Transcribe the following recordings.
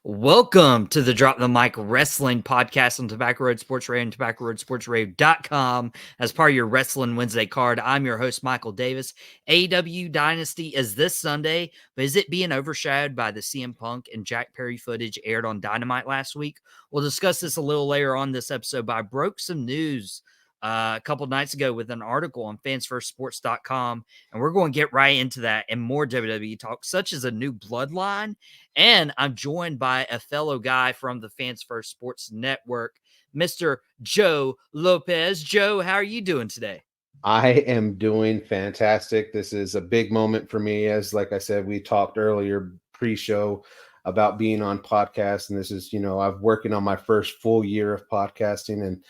Welcome to the Drop the Mic Wrestling Podcast on Tobacco Road Sports Radio and TobaccoRoadSportsRadio.com. As part of your Wrestling Wednesday card, I'm your host, Michael Davis. AEW Dynasty is this Sunday, but is it being overshadowed by the CM Punk and Jack Perry footage aired on Dynamite last week? We'll discuss this a little later on this episode, but I broke some news a couple nights ago with an article on fansfirstsports.com, and we're going to get right into that and more WWE talk, such as a new bloodline. And I'm joined by a fellow guy from the Fans First Sports Network, Mr. Joe Lopez. Joe, how are you doing today? I am doing fantastic. This is a big moment for me. As like I said, we talked earlier pre-show about being on podcast, and this is, I'm working on my first full year of podcasting, and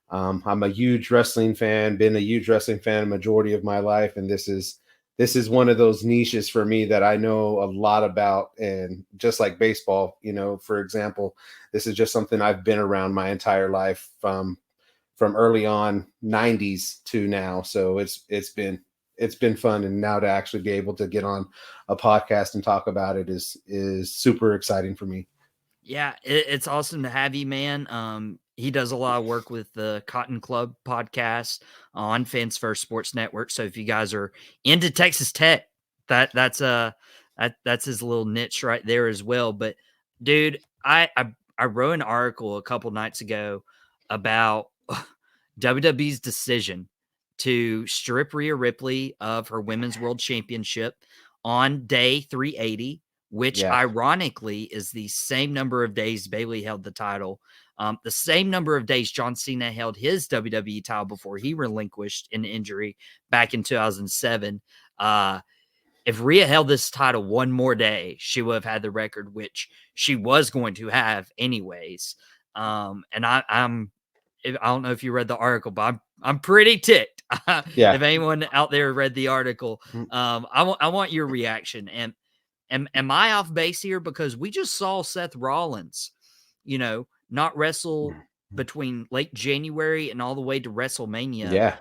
I'm a huge wrestling fan, been a huge wrestling fan a majority of my life, and this is one of those niches for me that I know a lot about. And just like baseball, for example, this is just something I've been around my entire life from early on 90s to now. So it's been fun. And now to actually be able to get on a podcast and talk about it is super exciting for me. Yeah, it's awesome to have you, man. He does a lot of work with the Cotton Club podcast on Fans First Sports Network. So if you guys are into Texas Tech, that's his little niche right there as well. But dude, I wrote an article a couple nights ago about WWE's decision to strip Rhea Ripley of her Women's World Championship on day 380. Which ironically is the same number of days Bayley held the title, the same number of days John Cena held his WWE title before he relinquished an injury back in 2007. If Rhea held this title one more day, she would have had the record, which she was going to have anyways. And I don't know if you read the article, but I'm pretty ticked. If anyone out there read the article, I want your reaction. And Am I off base here? Because we just saw Seth Rollins, not wrestle between late January and all the way to WrestleMania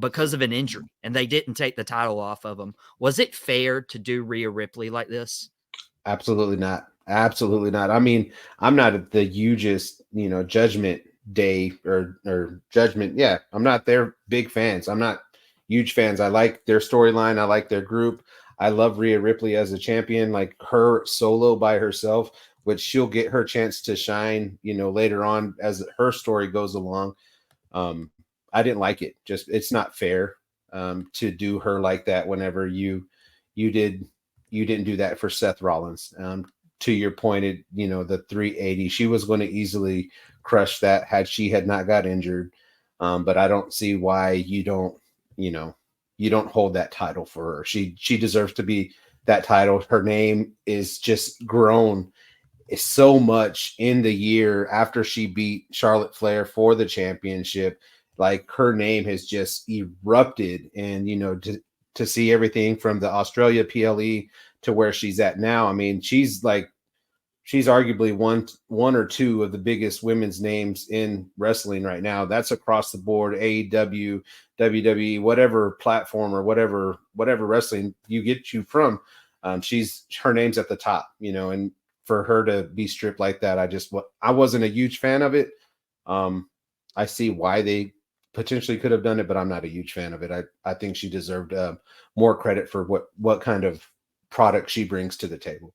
because of an injury, and they didn't take the title off of him. Was it fair to do Rhea Ripley like this? Absolutely not. Absolutely not. I mean, I'm not the hugest, Judgment Day or Judgment. Yeah, I'm not their big fans. I'm not huge fans. I like their storyline. I like their group. I love Rhea Ripley as a champion, like her solo by herself, which she'll get her chance to shine, later on as her story goes along. I didn't like it. Just, it's not fair to do her like that whenever you didn't do that for Seth Rollins. To your point, the 380, she was going to easily crush that had she had not got injured. But I don't see why you don't hold that title for her. She deserves to be that title. Her name is just grown so much in the year after she beat Charlotte Flair for the championship. Like, her name has just erupted, and to see everything from the Australia PLE to where she's at now. I mean, she's arguably one or two of the biggest women's names in wrestling right now. That's across the board. AEW, WWE, whatever platform or whatever wrestling you get you from, her name's at the top, and for her to be stripped like that, I wasn't a huge fan of it. I see why they potentially could have done it, but I'm not a huge fan of it. I think she deserved more credit for what kind of product she brings to the table.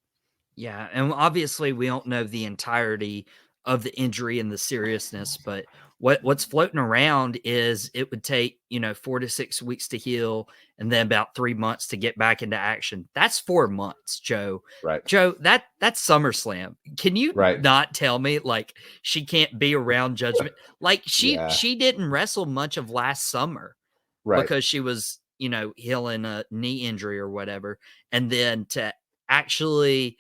Yeah, and obviously we don't know the entirety of the injury and the seriousness, but what's floating around is it would take, 4 to 6 weeks to heal and then about 3 months to get back into action. That's 4 months, Joe. Right. Joe, that's SummerSlam. Can you not tell me, like, she can't be around Judgment? Like, she didn't wrestle much of last summer because she was, healing a knee injury or whatever. And then to actually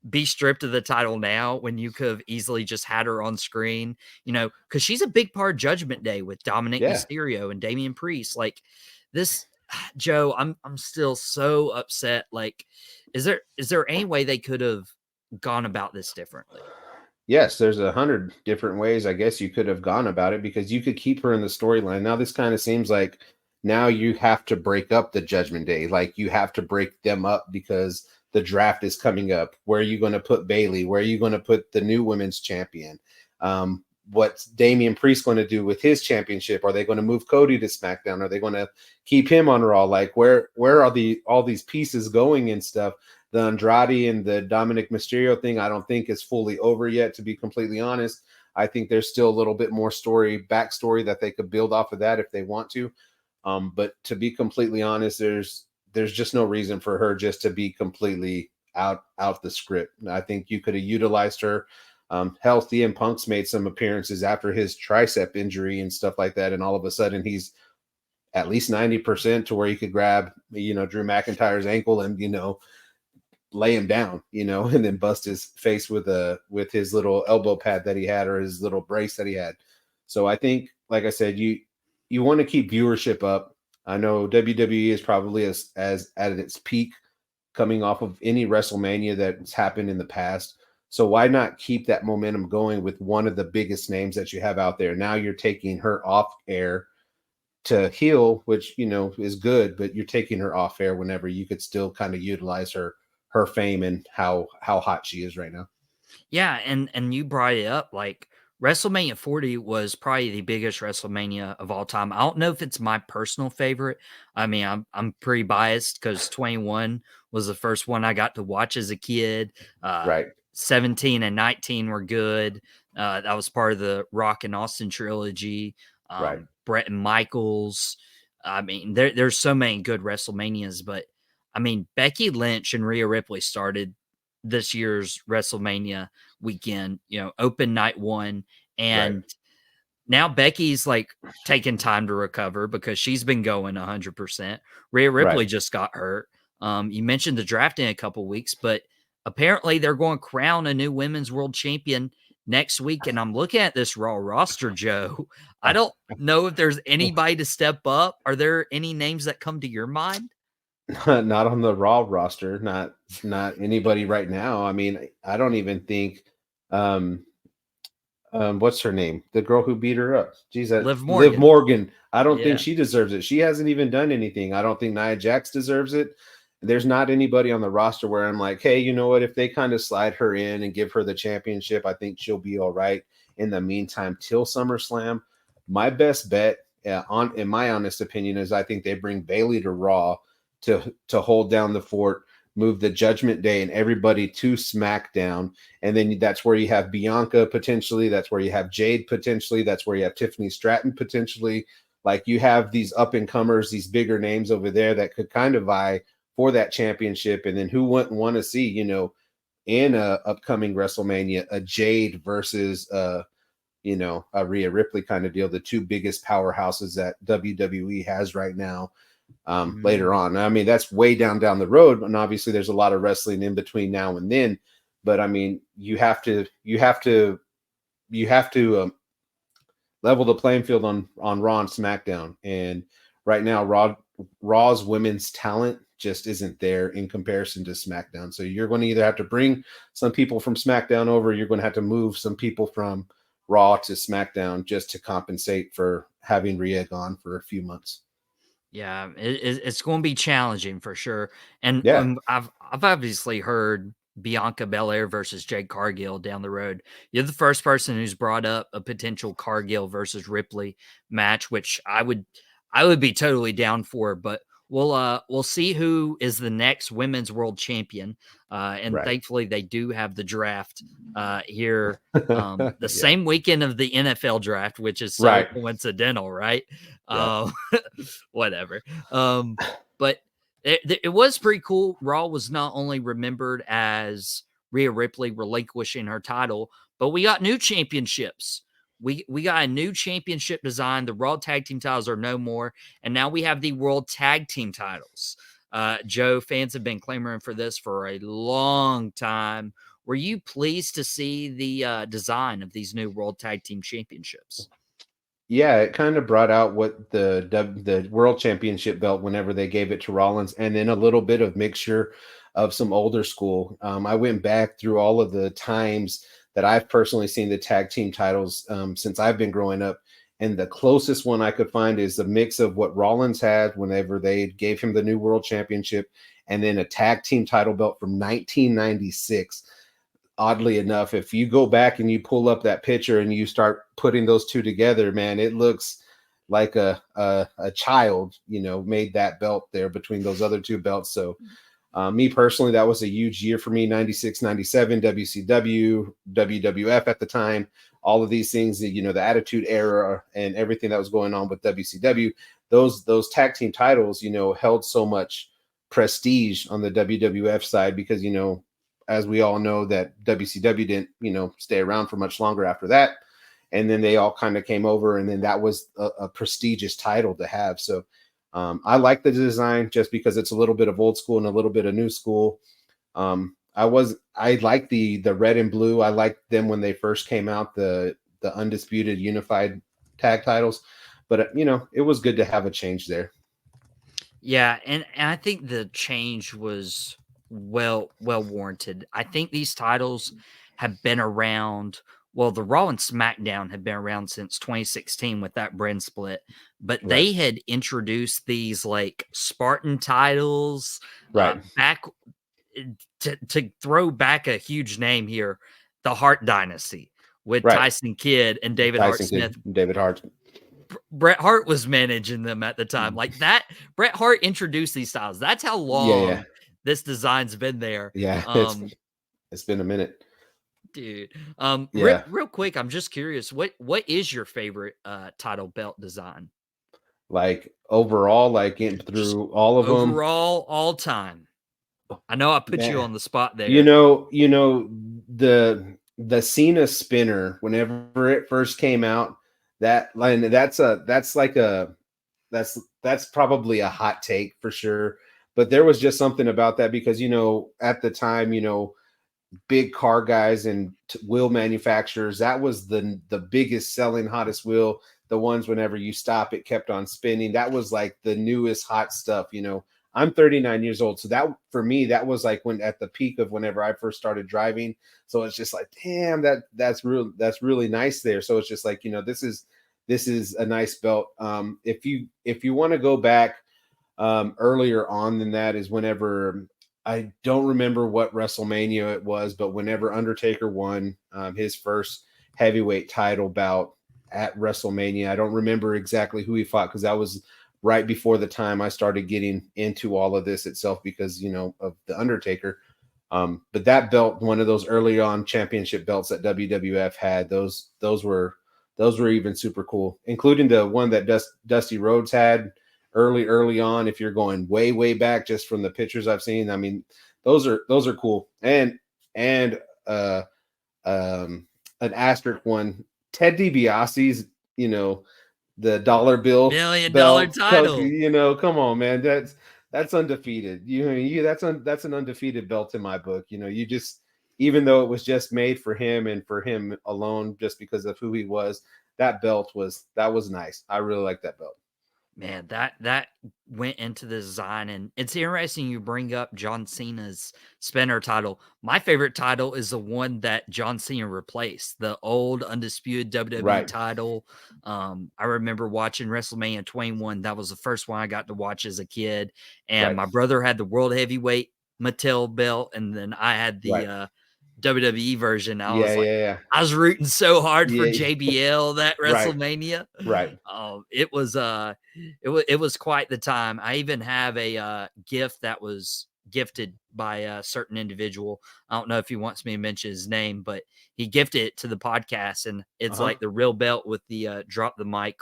be stripped of the title now when you could have easily just had her on screen, because she's a big part of Judgment Day with Dominic Mysterio and Damian Priest. Like, this, Joe, I'm still so upset. Like, is there any way they could have gone about this differently? Yes, there's 100 different ways I guess you could have gone about it, because you could keep her in the storyline. Now this kind of seems like now you have to break up the Judgment Day. Like, you have to break them up because the draft is coming up. Where are you going to put Bailey? Where are you going to put the new women's champion? What's Damian Priest going to do with his championship? Are they going to move Cody to SmackDown? Are they going to keep him on Raw? Like, where are all these pieces going and stuff? The Andrade and the Dominic Mysterio thing, I don't think is fully over yet, to be completely honest. I think there's still a little bit more backstory that they could build off of that if they want to. But to be completely honest, there's just no reason for her just to be completely out the script. I think you could have utilized her. Hell, CM Punk's made some appearances after his tricep injury and stuff like that, and all of a sudden he's at least 90% to where he could grab, Drew McIntyre's ankle and, lay him down, and then bust his face with his little elbow pad that he had, or his little brace that he had. So I think, like I said, you want to keep viewership up. I know WWE is probably as at its peak coming off of any WrestleMania that's happened in the past. So why not keep that momentum going with one of the biggest names that you have out there? Now you're taking her off air to heel, which, is good, but you're taking her off air whenever you could still kind of utilize her fame and how hot she is right now. Yeah, and you brought it up, like WrestleMania 40 was probably the biggest WrestleMania of all time. I don't know if it's my personal favorite. I mean, I'm pretty biased because 21 was the first one I got to watch as a kid. Right. 17 and 19 were good. That was part of the Rock and Austin trilogy. Right. Brett and Michaels. I mean, there's so many good WrestleManias, but I mean, Becky Lynch and Rhea Ripley started this year's WrestleMania weekend, open night one. And now Becky's like taking time to recover because she's been going 100%. Rhea Ripley just got hurt. You mentioned the draft in a couple weeks, but apparently they're going to crown a new women's world champion next week. And I'm looking at this Raw roster, Joe. I don't know if there's anybody to step up. Are there any names that come to your mind? Not on the Raw roster, not anybody right now. I mean, I don't even think what's her name? The girl who beat her up. Geez, Liv Morgan. I don't think she deserves it. She hasn't even done anything. I don't think Nia Jax deserves it. There's not anybody on the roster where I'm like, hey, you know what? If they kind of slide her in and give her the championship, I think she'll be all right. In the meantime, till SummerSlam, my best bet, in my honest opinion, is I think they bring Bailey to Raw to hold down the fort, move the Judgment Day and everybody to SmackDown. And then that's where you have Bianca potentially. That's where you have Jade potentially. That's where you have Tiffany Stratton potentially. Like, you have these up-and-comers, these bigger names over there that could kind of vie for that championship. And then who wouldn't want to see, in a upcoming WrestleMania, a Jade versus, a Rhea Ripley kind of deal, the two biggest powerhouses that WWE has right now. Later on. I mean, that's way down the road, and obviously there's a lot of wrestling in between now and then, but I mean, you have to level the playing field on Raw and SmackDown. And right now Raw's women's talent just isn't there in comparison to SmackDown. So you're going to either have to bring some people from SmackDown over, you're going to have to move some people from Raw to SmackDown just to compensate for having Rhea gone for a few months. Yeah, it's going to be challenging for sure. And I've obviously heard Bianca Belair versus Jade Cargill down the road. You're the first person who's brought up a potential Cargill versus Ripley match, which I would be totally down for. But we'll see who is the next women's world champion. And thankfully they do have the draft here the same weekend of the NFL draft, which is so coincidental, right? Whatever. But it was pretty cool. Raw was not only remembered as Rhea Ripley relinquishing her title, but we got new championships. We got a new championship design. The Raw Tag Team titles are no more. And now we have the World Tag Team titles. Joe, fans have been clamoring for this for a long time. Were you pleased to see the design of these new World Tag Team championships? Yeah, it kind of brought out what the World Championship belt whenever they gave it to Rollins, and then a little bit of mixture of some older school. I went back through all of the times that I've personally seen the tag team titles since I've been growing up, And the closest one I could find is a mix of what Rollins had whenever they gave him the new world championship, and then a tag team title belt from 1996. Oddly enough, if you go back and you pull up that picture and you start putting those two together, man, it looks like a child, made that belt there between those other two belts. So me personally, that was a huge year for me. 96, 97, WCW, WWF at the time, all of these things, the Attitude Era and everything that was going on with WCW, those tag team titles, held so much prestige on the WWF side because, as we all know, that WCW didn't, stay around for much longer after that. And then they all kind of came over, and then that was a prestigious title to have. So I like the design just because it's a little bit of old school and a little bit of new school. I like the red and blue. I liked them when they first came out, the undisputed unified tag titles, but it was good to have a change there. Yeah, and I think the change was well warranted. I think these titles have been around. Well, the Raw and SmackDown have been around since 2016 with that brand split, but they had introduced these like Spartan titles back to throw back a huge name here, the Hart Dynasty with Tyson Kidd and David Hart Smith. David Hart. Bret Hart was managing them at the time. Like that, Bret Hart introduced these styles. That's how long this design's been there. Yeah, it's been a minute. Dude. Real quick, I'm just curious, what is your favorite title belt design? Like overall, like getting through just all of them? Overall, all time. I know I put you on the spot there. The Cena spinner, whenever it first came out, that's probably a hot take for sure. But there was just something about that because, at the time, big car guys and wheel manufacturers, that was the biggest selling, hottest wheel. The ones whenever you stop, it kept on spinning. That was like the newest hot stuff. I'm 39 years old. So that for me, that was like when at the peak of whenever I first started driving. So it's just like, damn, that's really nice there. So it's just like, this is a nice belt. If you want to go back earlier on than that is whenever, I don't remember what WrestleMania it was, but whenever Undertaker won his first heavyweight title bout at WrestleMania, I don't remember exactly who he fought because that was right before the time I started getting into all of this itself because, of the Undertaker. But that belt, one of those early on championship belts that WWF had, those were even super cool, including the one that Dusty Rhodes had early on. If you're going way back, just from the pictures I've seen, I mean, those are cool. And an asterisk one, Ted DiBiase's, the dollar bill $1 million title. Come on, man, that's undefeated. That's an undefeated belt in my book. You just, even though it was just made for him and for him alone, just because of who he was, that was nice. I really like that belt. Man, that went into the design, and it's interesting you bring up John Cena's spinner title. My favorite title is the one that John Cena replaced, the old undisputed WWE title. I remember watching WrestleMania 21. That was the first one I got to watch as a kid, and my brother had the World Heavyweight Mattel belt, and then I had the WWE version. I was rooting so hard for JBL that WrestleMania. It was quite the time. I even have a gift that was gifted by a certain individual. I don't know if he wants me to mention his name, but he gifted it to the podcast, and it's like the real belt with the drop the mic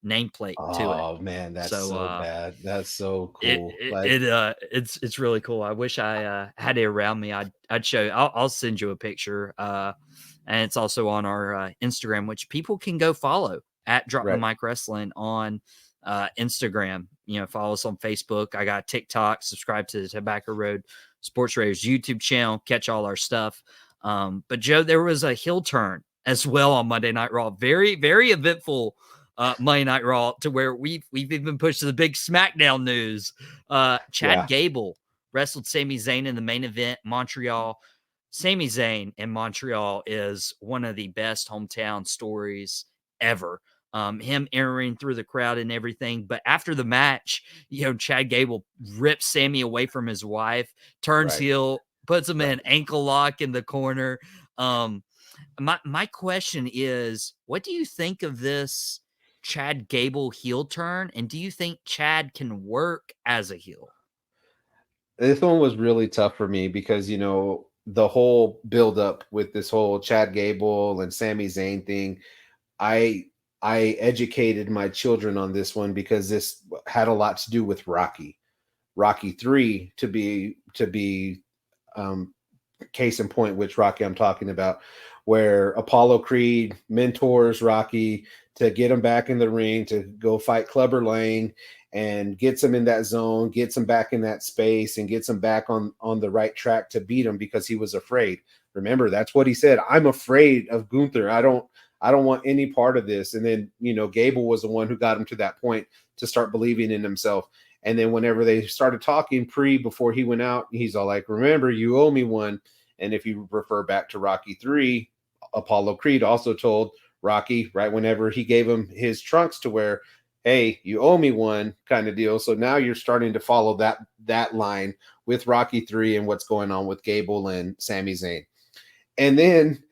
nameplate to it. Oh man, that's so bad. That's so cool. It's really cool. I wish I had it around me. I'd show you. I'll send you a picture. And it's also on our Instagram, which people can go follow at Drop the Mic Wrestling on Instagram. Follow us on Facebook. I got TikTok. Subscribe to the Tobacco Road Sports Raiders YouTube channel. Catch all our stuff. But Joe, there was a heel turn as well on Monday Night Raw. Very, very eventful Monday Night Raw, to where we've even pushed to the big SmackDown news. Chad Gable wrestled Sami Zayn in the main event, Montreal. Sami Zayn in Montreal is one of the best hometown stories ever. him entering through the crowd and everything. But after the match, Chad Gable rips Sammy away from his wife, turns Right. heel, puts him Right. in ankle lock in the corner. My question is, what do you think of this Chad Gable heel turn? And do you think Chad can work as a heel? This one was really tough for me because the whole build up with this whole Chad Gable and Sami Zayn thing. I I educated my children on this one because this had a lot to do with Rocky 3 to be um, case in point, which Rocky I'm talking about, where Apollo Creed mentors Rocky to get him back in the ring to go fight Clubber Lang and gets him in that zone, gets him back in that space, and gets him back on the right track to beat him because he was afraid. Remember, that's what he said. I'm afraid of Gunther. I don't want any part of this. And then, Gable was the one who got him to that point to start believing in himself. And then whenever they started talking before he went out, he's all like, remember, you owe me one. And if you refer back to Rocky 3, Apollo Creed also told Rocky, right, whenever he gave him his trunks to wear, hey, you owe me one kind of deal. So now you're starting to follow that line with Rocky 3 and what's going on with Gable and Sami Zayn. And then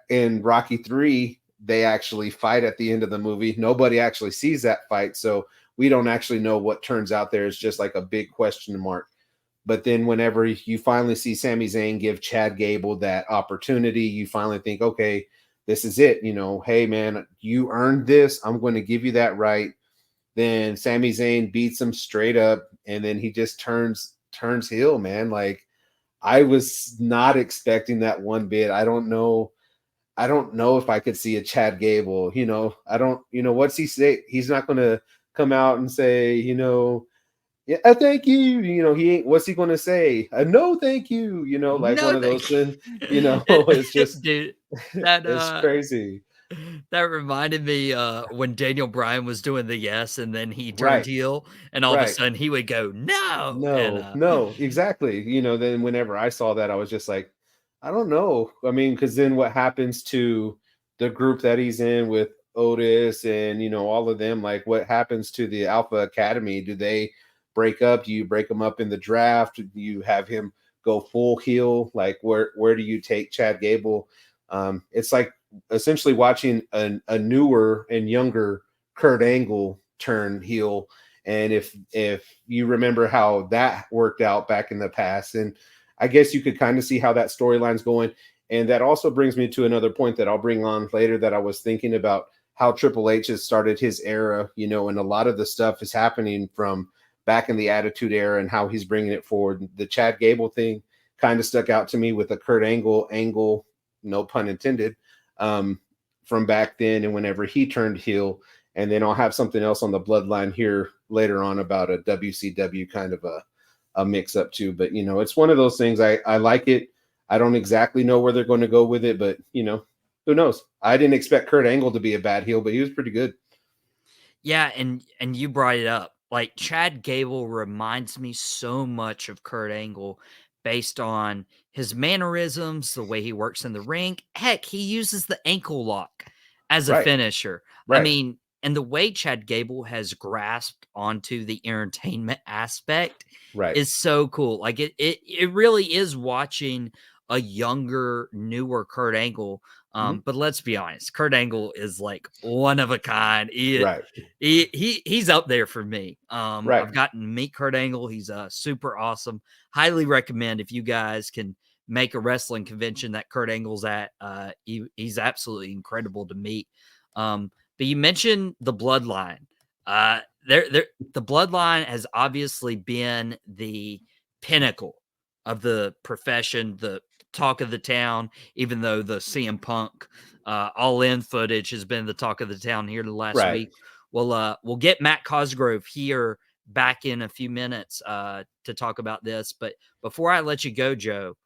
in Rocky 3, they actually fight at the end of the movie. Nobody actually sees that fight. So we don't actually know what turns out there. It's just like a big question mark. But then whenever you finally see Sami Zayn give Chad Gable that opportunity, you finally think, okay, this is it. Hey, man, you earned this. I'm going to give you that right. Then Sami Zayn beats him straight up, and then he just turns heel, man. Like, I was not expecting that one bit. I don't know if I could see a Chad Gable. I don't. What's he say? He's not going to come out and say, yeah, thank you. He ain't. What's he going to say? No, thank you. Like one No, of those thank things. you. It's just Dude, that it's crazy. that reminded me when Daniel Bryan was doing the yes and then he turned Right. heel and all of a Right. sudden he would go no and No, no, exactly. Then whenever I saw that, I was just like, I don't know. I mean, because then what happens to the group that he's in with Otis and all of them? Like, what happens to the Alpha Academy? Do they break up? Do you break them up in the draft? Do you have him go full heel? Like, where do you take Chad Gable? It's like essentially watching a newer and younger Kurt Angle turn heel. And if you remember how that worked out back in the past, and I guess you could kind of see how that storyline's going. And that also brings me to another point that I'll bring on later, that I was thinking about how Triple H has started his era, and a lot of the stuff is happening from back in the Attitude Era and how he's bringing it forward. The Chad Gable thing kind of stuck out to me with the Kurt Angle, no pun intended, from back then and whenever he turned heel. And then I'll have something else on the bloodline here later on about a WCW kind of a mix up too. But it's one of those things. I like it. I don't exactly know where they're going to go with it, but who knows? I didn't expect Kurt Angle to be a bad heel, but he was pretty good. yeah, and you brought it up. Like Chad Gable reminds me so much of Kurt Angle based on his mannerisms, the way he works in the ring. Heck, he uses the ankle lock as a Right. finisher. I Right. mean, and the way Chad Gable has grasped onto the entertainment aspect Right. is so cool. Like it really is watching a younger, newer Kurt Angle. Mm-hmm. But let's be honest, Kurt Angle is like one of a kind. Right. He's up there for me. Right. I've gotten to meet Kurt Angle. He's super awesome. Highly recommend if you guys can make a wrestling convention that Kurt Angle's at. He's absolutely incredible to meet. But you mentioned the bloodline. The bloodline has obviously been the pinnacle of the profession, the talk of the town, even though the CM Punk all in footage has been the talk of the town here the last Right. week. We'll get Matt Cosgrove here back in a few minutes to talk about this. But before I let you go, Joe,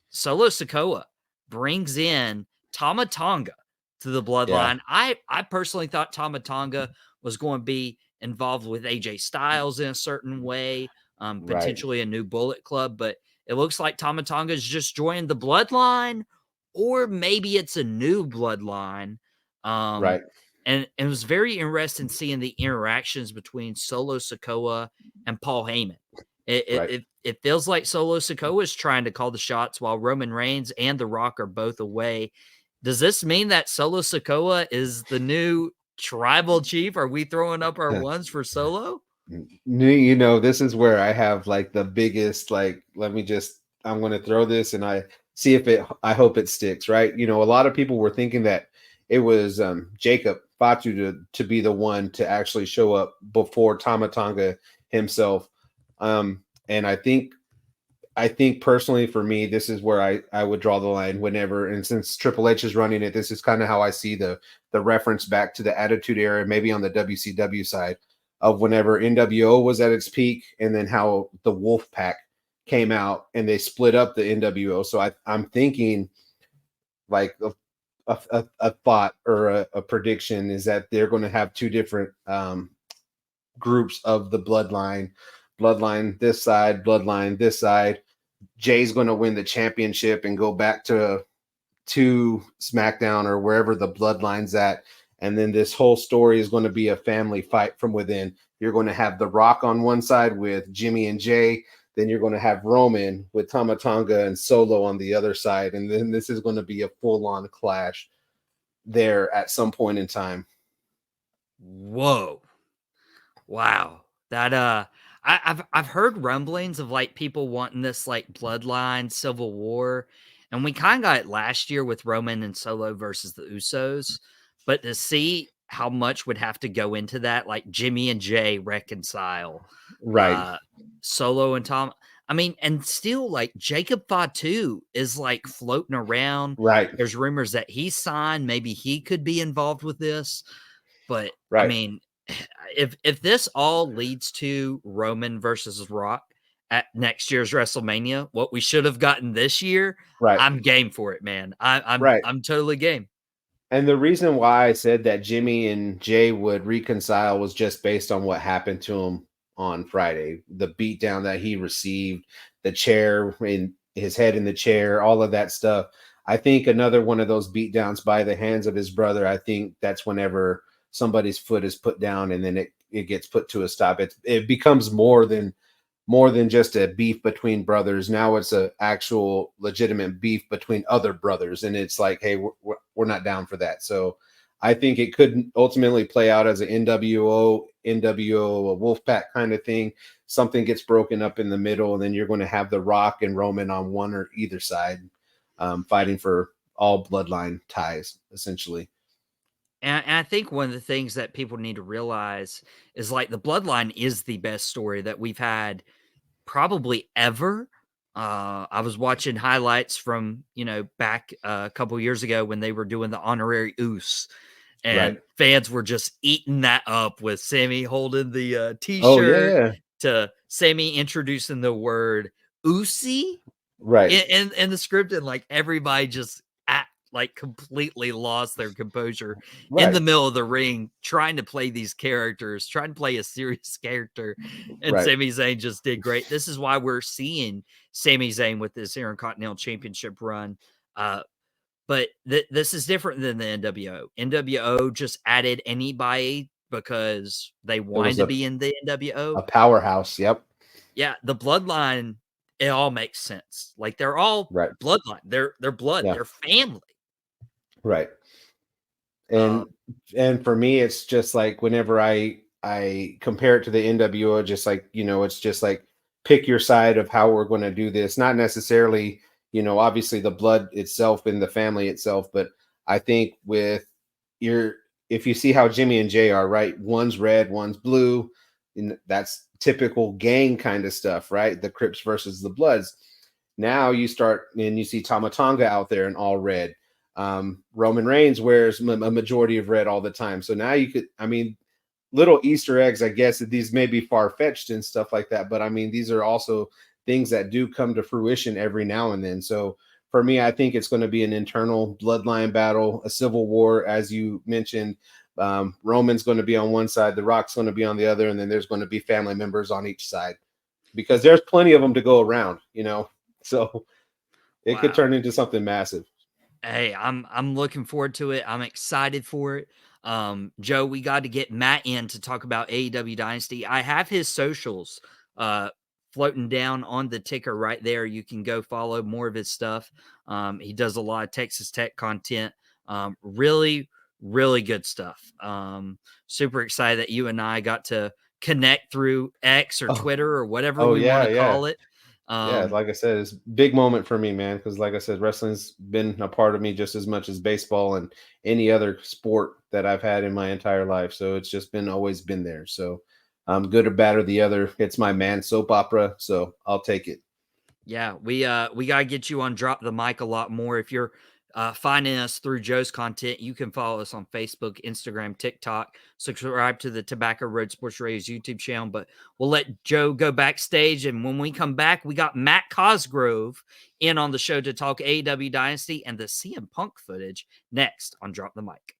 Solo Sikoa brings in Tama Tonga to the Yeah. bloodline. I personally thought Tama Tonga was going to be involved with AJ Styles in a certain way, Right. potentially a new Bullet Club, but it looks like Tama Tonga is just joining the bloodline, or maybe it's a new bloodline. Right. And it was very interesting seeing the interactions between Solo Sikoa and Paul Heyman. Right. It feels like Solo Sikoa is trying to call the shots while Roman Reigns and The Rock are both away. Does this mean that Solo Sikoa is the new tribal chief? Are we throwing up our ones for Solo? You know, this is where I have like the biggest, like, I'm going to throw this and I hope it sticks, right? You know, a lot of people were thinking that it was Jacob Fatu to be the one to actually show up before Tama Tonga himself. And I think personally for me, this is where I would draw the line whenever, and since Triple H is running it, this is kind of how I see the reference back to the Attitude Era, maybe on the WCW side of whenever NWO was at its peak, and then how the Wolf Pack came out and they split up the NWO. So I'm thinking like a thought or a prediction is that they're going to have two different groups of the bloodline this side, bloodline this side. Jay's going to win the championship and go back to SmackDown or wherever the bloodline's at. And then this whole story is going to be a family fight from within. You're going to have The Rock on one side with Jimmy and Jay. Then you're going to have Roman with Tama Tonga and Solo on the other side. And then this is going to be a full-on clash there at some point in time. Whoa. Wow. That I've heard rumblings of like people wanting this like bloodline civil war, and we kind of got it last year with Roman and Solo versus the Usos, but to see how much would have to go into that, like Jimmy and Jay reconcile, Right. Solo and Tom. I mean, and still like Jacob Fatu is like floating around. Right. There's rumors that he signed, maybe he could be involved with this, but I Right. mean, if this all leads to Roman versus Rock at next year's WrestleMania, what we should have gotten this year, Right. I'm game for it, man. Right. I'm totally game. And the reason why I said that Jimmy and Jay would reconcile was just based on what happened to him on Friday. The beatdown that he received, the chair in his head in the chair, all of that stuff. I think another one of those beatdowns by the hands of his brother, I think that's whenever somebody's foot is put down and then it gets put to a stop. It becomes more than just a beef between brothers. Now it's a actual legitimate beef between other brothers. And it's like, hey, we're not down for that. So I think it could ultimately play out as an NWO, a Wolfpack kind of thing. Something gets broken up in the middle, and then you're going to have The Rock and Roman on one or either side, fighting for all bloodline ties, essentially. And I think one of the things that people need to realize is like the bloodline is the best story that we've had probably ever. I was watching highlights from, back a couple years ago when they were doing the honorary Oos, and Right. fans were just eating that up with Sammy holding the Oh, t-shirt yeah. to Sammy introducing the word Oosie Right. in the script, and like everybody just like completely lost their composure in the Right. middle of the ring, trying to play these characters, trying to play a serious character. And Right. Sami Zayn just did great. This is why we're seeing Sami Zayn with this Intercontinental Championship run. But this is different than the NWO. NWO just added anybody because they It wanted was to be in the NWO. a powerhouse. Yep. Yeah, the bloodline, it all makes sense. Like they're all Right. bloodline. They're blood. Yeah. They're family. Right. Uh, And for me, it's just like whenever I compare it to the NWO, just like, it's just like pick your side of how we're going to do this. Not necessarily, obviously the blood itself and the family itself, but I think if you see how Jimmy and Jay are, right? One's red, one's blue, and that's typical gang kind of stuff, right? The Crips versus the Bloods. Now you start and you see Tama Tonga out there in all red. Roman Reigns wears a majority of red all the time. So now little Easter eggs, I guess, that these may be far-fetched and stuff like that. But I mean, these are also things that do come to fruition every now and then. So for me, I think it's going to be an internal bloodline battle, a civil war, as you mentioned. Roman's going to be on one side, The Rock's going to be on the other, and then there's going to be family members on each side because there's plenty of them to go around, So it could wow. turn into something massive. Hey, I'm looking forward to it. I'm excited for it. Joe, we got to get Matt in to talk about AEW Dynasty. I have his socials floating down on the ticker right there. You can go follow more of his stuff. He does a lot of Texas Tech content. Really, really good stuff. Super excited that you and I got to connect through X or Oh, Twitter or whatever oh we want yeah, to yeah. call it. Yeah, like I said, it's a big moment for me, man, because like I said, wrestling's been a part of me just as much as baseball and any other sport that I've had in my entire life. So it's just been always been there. So good or bad or the other, it's my man soap opera. So I'll take it. Yeah, we gotta get you on Drop the Mic a lot more. If you're finding us through Joe's content, you can follow us on Facebook, Instagram, TikTok. Subscribe to the Tobacco Road Sports Radio's YouTube channel. But we'll let Joe go backstage, and when we come back, we got Matt Cosgrove in on the show to talk AEW Dynasty and the CM Punk footage next on Drop the Mic.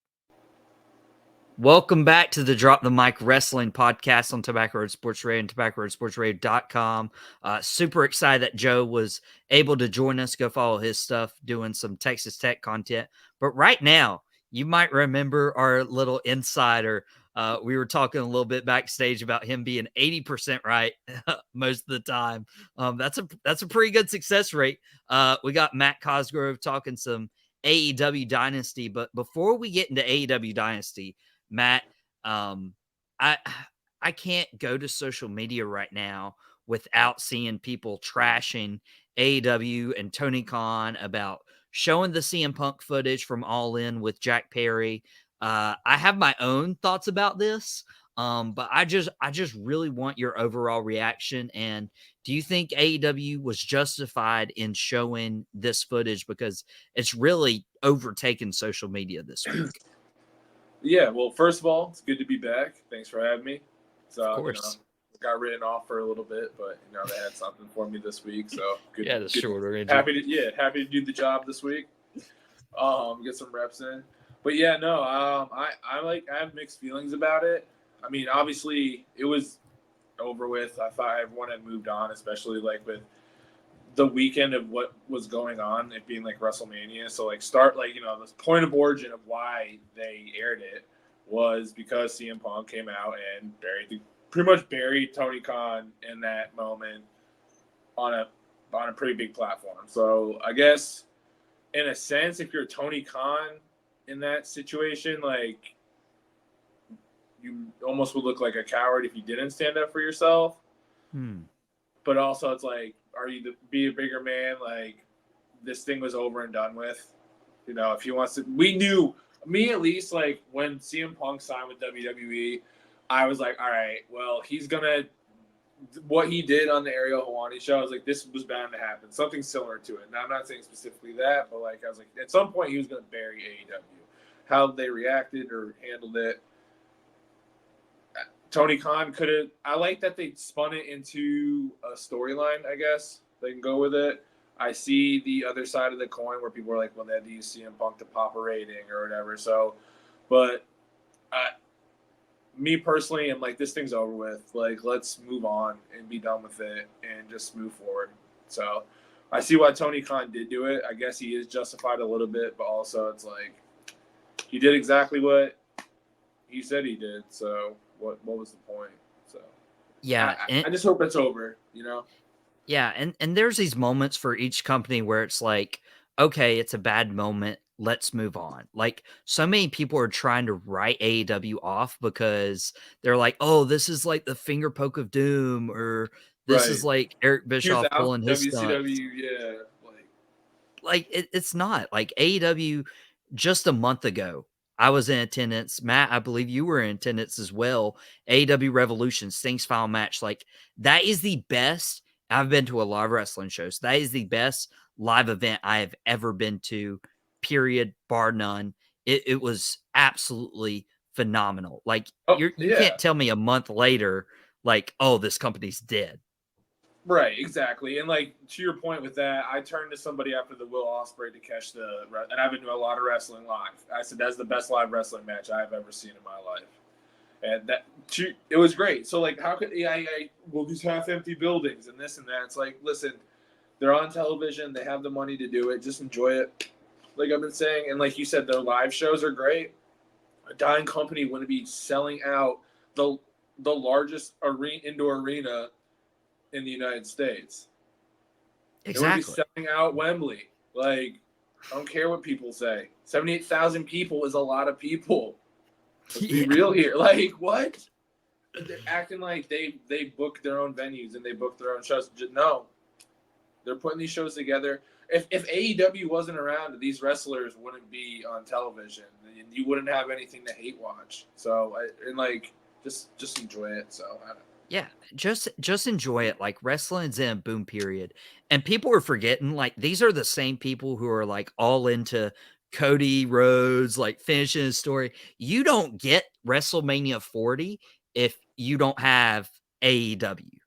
Welcome back to the Drop the Mic Wrestling Podcast on Tobacco Road Sports Radio and TobaccoRoadSportsRadio.com. Super excited that Joe was able to join us. Go follow his stuff, doing some Texas Tech content. But right now, you might remember our little insider. We were talking a little bit backstage about him being 80% right most of the time. That's a pretty good success rate. We got Matt Cosgrove talking some AEW Dynasty. But before we get into AEW Dynasty, Matt, I can't go to social media right now without seeing people trashing AEW and Tony Khan about showing the CM Punk footage from All In with Jack Perry. I have my own thoughts about this, but I just really want your overall reaction. And do you think AEW was justified in showing this footage because it's really overtaken social media this week? Yeah, well, first of all, it's good to be back. Thanks for having me. So, of course. Got written off for a little bit, but they had something for me this week. So good. Yeah, the shorter. Happy to do the job this week. Get some reps in. But yeah, no, I have mixed feelings about it. I mean, obviously, it was over with. I thought everyone had moved on, especially like with the weekend of what was going on, it being like WrestleMania. So the point of origin of why they aired it was because CM Punk came out and pretty much buried Tony Khan in that moment on a pretty big platform. So I guess in a sense, if you're Tony Khan in that situation, like you almost would look like a coward if you didn't stand up for yourself. But also it's like, are you be a bigger man? Like this thing was over and done with. If he wants to, we knew, me at least, like when CM Punk signed with WWE, I was like, all right, well, he's gonna, what he did on the Ariel Helwani show, I was like, this was bound to happen. Something similar to it. Now I'm not saying specifically that, but like I was like, at some point he was gonna bury AEW. How they reacted or handled it, Tony Khan could have. I like that they spun it into a storyline. I guess they can go with it. I see the other side of the coin where people are like, well, they had to use CM Punk to pop a rating or whatever. So, but me personally, I'm like, this thing's over with. Like, let's move on and be done with it and just move forward. So, I see why Tony Khan did do it. I guess he is justified a little bit, but also it's like he did exactly what he said he did. So. What was the point? So yeah, I just hope it's over, Yeah, and there's these moments for each company where it's like, okay, it's a bad moment, let's move on. Like so many people are trying to write AEW off because they're like, oh, this is like the finger poke of doom, or this is like Eric Bischoff pulling his WCW, stunts. yeah, it's not. Like AEW just a month ago, I was in attendance. Matt, I believe you were in attendance as well. AEW Revolution, Sting's final match. Like that is the best. I've been to a lot of wrestling shows. That is the best live event I have ever been to, period, bar none. It was absolutely phenomenal. Like you can't tell me a month later, like, oh, this company's dead. Right, exactly. And like to your point with that, I turned to somebody after the Will Ospreay to catch and I've been doing a lot of wrestling live. I said that's the best live wrestling match I've ever seen in my life, and it was great. So like, how could well these half-empty buildings and this and that? It's like, listen, they're on television, they have the money to do it, just enjoy it. Like I've been saying, and like you said, their live shows are great. a dying company wouldn't be selling out the largest indoor arena in the United States. Exactly. It would be selling out Wembley. Like, I don't care what people say. 78,000 people is a lot of people. Let's be real here. Like, what? They're acting like they book their own venues and they book their own shows. No. They're putting these shows together. If AEW wasn't around, these wrestlers wouldn't be on television. And you wouldn't have anything to hate watch. So, just enjoy it. So, Yeah, just enjoy it. Like, wrestling's in a boom period. And people are forgetting, like, these are the same people who are like all into Cody Rhodes, like finishing his story. You don't get WrestleMania 40 if you don't have AEW.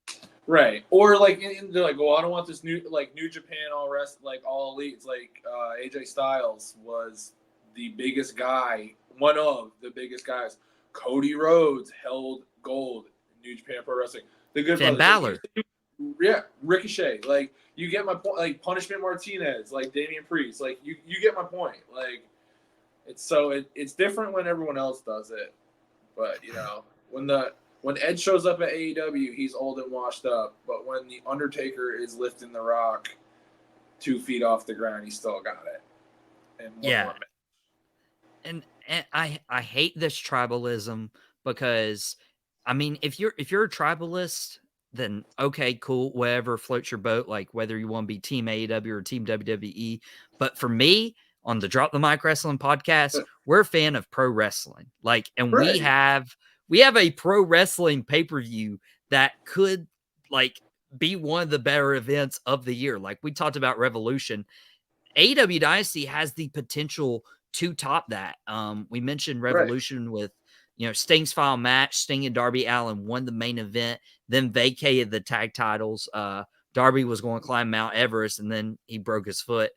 right. Or like they're like, well, I don't want this New Japan all elite. It's like AJ Styles was the biggest guy, one of the biggest guys. Cody Rhodes held gold in New Japan Pro Wrestling. The Good Finn Brothers. Balor. Yeah, Ricochet. Like, you get my point. Like, Punishment Martinez, like Damian Priest. Like, you get my point. Like, it's different when everyone else does it. But when Ed shows up at AEW, he's old and washed up. But when the Undertaker is lifting the Rock 2 feet off the ground, he still got it. And And I hate this tribalism because, I mean, if you're a tribalist, then okay, cool, whatever floats your boat, like whether you want to be Team AEW or Team WWE. But for me, on the Drop the Mic Wrestling podcast, we're a fan of pro wrestling. Like, and Right. we have a pro wrestling pay-per-view that could like be one of the better events of the year. Like, we talked about Revolution. AEW Dynasty has the potential to top that. We mentioned Revolution with, Sting's final match. Sting and Darby Allin won the main event, then vacated the tag titles. Darby was going to climb Mount Everest, and then he broke his foot.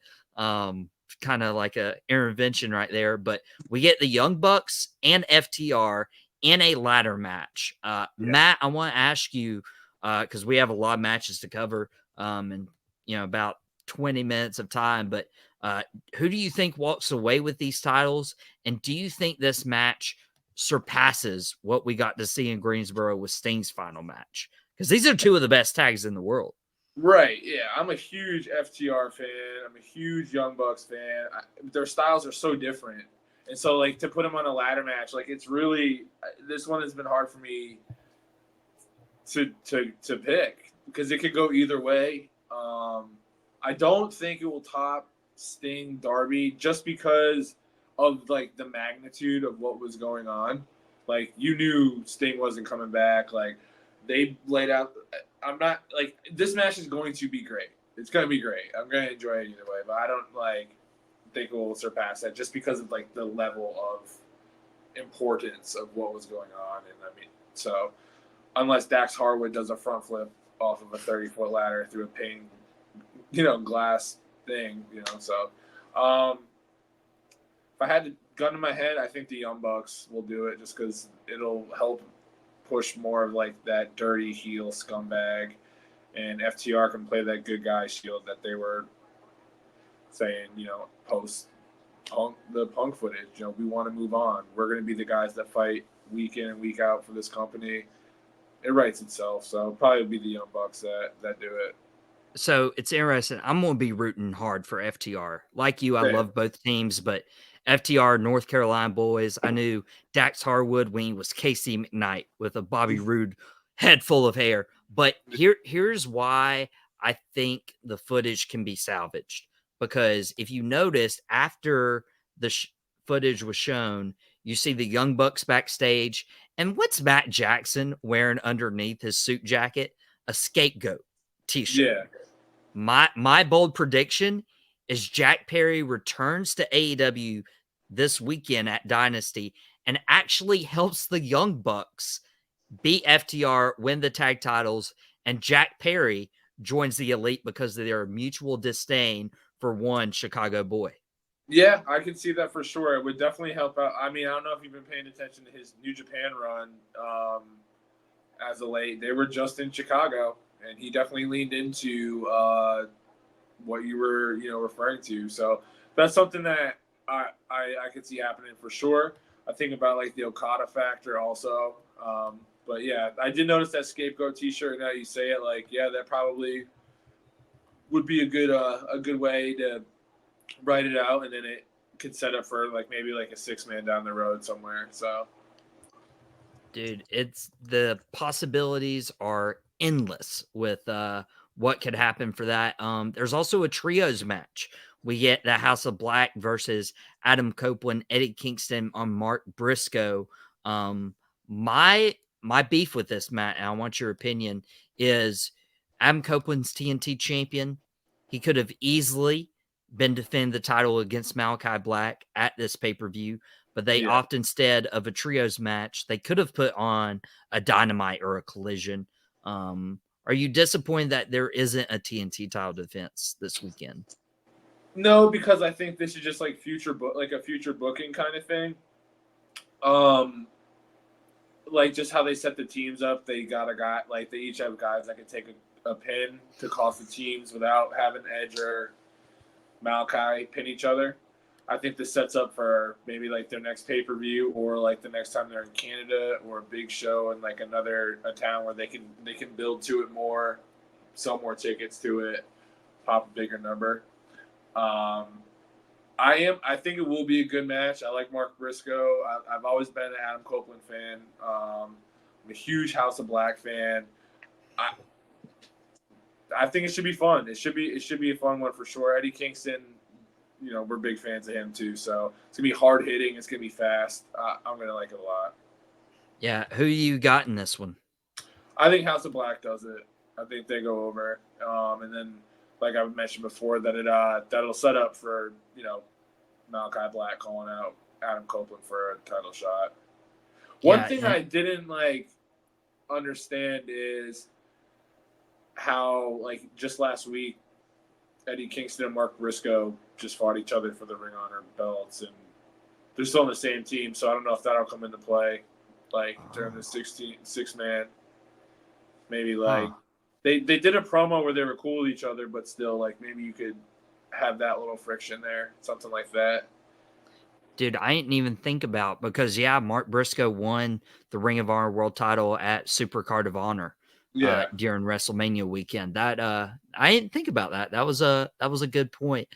Kind of like a intervention right there. But we get the Young Bucks and FTR in a ladder match. Matt, I want to ask you, because we have a lot of matches to cover, and about 20 minutes of time, but who do you think walks away with these titles? And do you think this match surpasses what we got to see in Greensboro with Sting's final match? Because these are two of the best tags in the world. Right, yeah. I'm a huge FTR fan. I'm a huge Young Bucks fan. Their styles are so different. And so, like, to put them on a ladder match, like, it's really – this one has been hard for me to pick because it could go either way. I don't think it will top Sting Darby just because of, like, the magnitude of what was going on. Like, you knew Sting wasn't coming back. Like, they laid out – I'm not – like, this match is going to be great. It's going to be great. I'm going to enjoy it either way. But I don't, like, think it will surpass that just because of, like, the level of importance of what was going on. And, I mean, so unless Dax Harwood does a front flip off of a 30-foot ladder through a pane – glass thing, so if I had the gun in my head, I think the Young Bucks will do it just because it'll help push more of like that dirty heel scumbag, and FTR can play that good guy shield that they were saying, post the Punk footage. We want to move on. We're going to be the guys that fight week in and week out for this company. It writes itself, so it'll probably be the Young Bucks that do it. So it's interesting. I'm going to be rooting hard for FTR. Like you, I love both teams, but FTR, North Carolina boys. I knew Dax Harwood when he was Casey McKnight with a Bobby Roode head full of hair. But here's why I think the footage can be salvaged. Because if you noticed, after the footage was shown, you see the Young Bucks backstage. And what's Matt Jackson wearing underneath his suit jacket? A scapegoat t-shirt. Yeah. My bold prediction is Jack Perry returns to AEW this weekend at Dynasty and actually helps the Young Bucks beat FTR, win the tag titles, and Jack Perry joins the Elite because of their mutual disdain for one Chicago boy. Yeah, I can see that for sure. It would definitely help out. I mean, I don't know if you've been paying attention to his New Japan run as of late. They were just in Chicago. And he definitely leaned into what you were, referring to. So that's something that I could see happening for sure. I think about like the Okada factor also. But yeah, I did notice that scapegoat T-shirt. Now you say it, like, yeah, that probably would be a good way to write it out, and then it could set up for like maybe like a 6-man down the road somewhere. So, dude, it's the possibilities are endless with what could happen for that. There's also a trios match. We get the House of Black versus Adam Copeland, Eddie Kingston on Mark Briscoe. My beef with this, Matt, and I want your opinion, is Adam Copeland's TNT champion. He could have easily been defending the title against Malachi Black at this pay-per-view, but they opt instead of a trios match. They could have put on a Dynamite or a Collision. Are you disappointed that there isn't a TNT title defense this weekend? No, because I think this is just like a future booking kind of thing. Like just how they set the teams up, they got a guy, like they each have guys that can take a pin to cost the teams without having Edge or Malachi pin each other. I think this sets up for maybe like their next pay-per-view, or like the next time they're in Canada, or a big show in like a town where they can build to it more, sell more tickets to it, pop a bigger number. I think it will be a good match. I like Mark Briscoe. I've always been an Adam Copeland fan. I'm a huge House of Black fan. I think it should be fun. It should be a fun one for sure. Eddie Kingston, we're big fans of him too. So it's gonna be hard hitting. It's gonna be fast. I'm gonna like it a lot. Yeah, who you got in this one? I think House of Black does it. I think they go over, and then like I mentioned before, that that'll set up for Malachi Black calling out Adam Copeland for a title shot. One thing I didn't like understand is how, like, just last week, Eddie Kingston and Mark Briscoe just fought each other for the Ring of Honor belts, and they're still on the same team, so I don't know if that'll come into play, like, during the 6-man. Maybe, like, they did a promo where they were cool with each other, but still, like, maybe you could have that little friction there, something like that. Dude, I didn't even think about, because Mark Briscoe won the Ring of Honor World Title at Supercard of Honor during WrestleMania weekend. That I didn't think about that. That was a good point.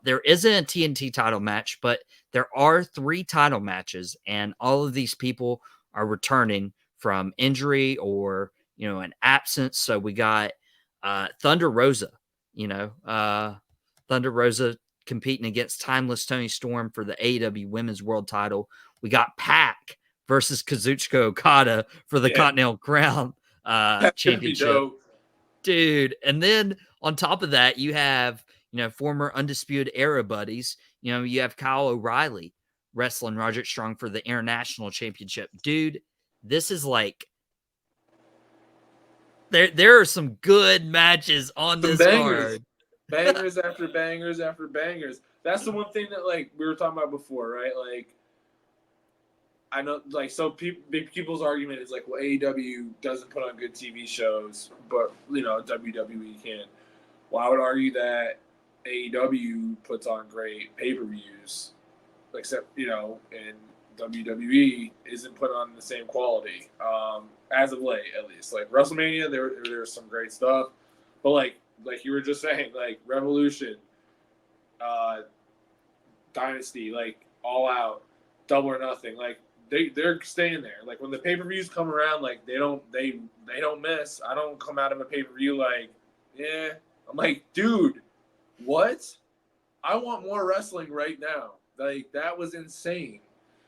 There isn't a TNT title match, but there are 3 title matches, and all of these people are returning from injury or an absence. So we got Thunder Rosa, Thunder Rosa competing against Timeless Tony Storm for the AEW Women's World Title. We got Pac versus Kazuchika Okada for the Continental Crown Championship. Dude, and then on top of that, you have, former Undisputed Era buddies. You have Kyle O'Reilly wrestling Roderick Strong for the International Championship. Dude, this is like, there are some good matches on this card. Bangers after bangers after bangers. That's the one thing that, like, we were talking about before, right? Like, I know, like, so people's argument is like, well, AEW doesn't put on good TV shows, but WWE can. Well, I would argue that AEW puts on great pay-per-views, except and WWE isn't put on the same quality as of late, at least. Like WrestleMania, there's some great stuff, but like you were just saying, like Revolution, Dynasty, like All Out, Double or Nothing, like they're staying there. Like when the pay-per-views come around, like they don't miss. I don't come out of a pay-per-view like, I'm like, dude, what? I want more wrestling right now. Like that was insane.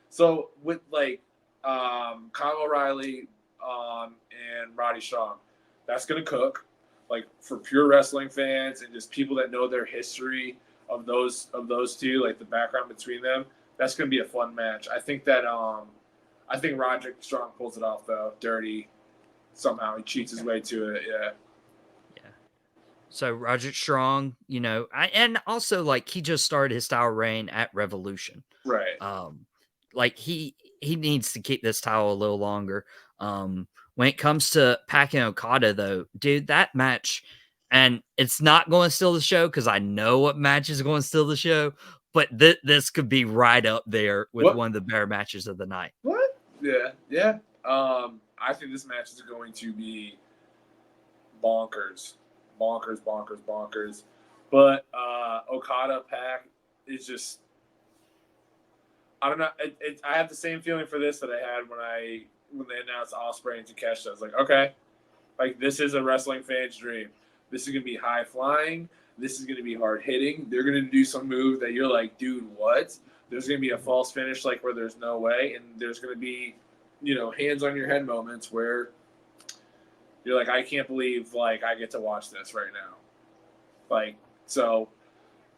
So with like Kyle O'Reilly and Roddy Strong, that's gonna cook. Like for pure wrestling fans and just people that know their history of those two, like the background between them, that's gonna be a fun match. I think that I think Roderick Strong pulls it off though, dirty. Somehow he cheats his way to it. Yeah. So Roderick Strong, and also like he just started his title reign at Revolution. Right. Like he needs to keep this title a little longer. When it comes to Pac and Okada, though, dude, that match, and it's not going to steal the show because I know what match is going to steal the show, but this could be right up there with one of the better matches of the night. What? Yeah. I think this match is going to be bonkers. But Okada Pac is just, I don't know. I have the same feeling for this that I had when they announced Ospreay and Takeshita. I was like, okay, like this is a wrestling fan's dream. This is gonna be high flying. This is gonna be hard hitting. They're gonna do some move that you're like, dude, what? There's gonna be a false finish like where there's no way, and there's gonna be, hands on your head moments where you're like, I can't believe like I get to watch this right now. Like, so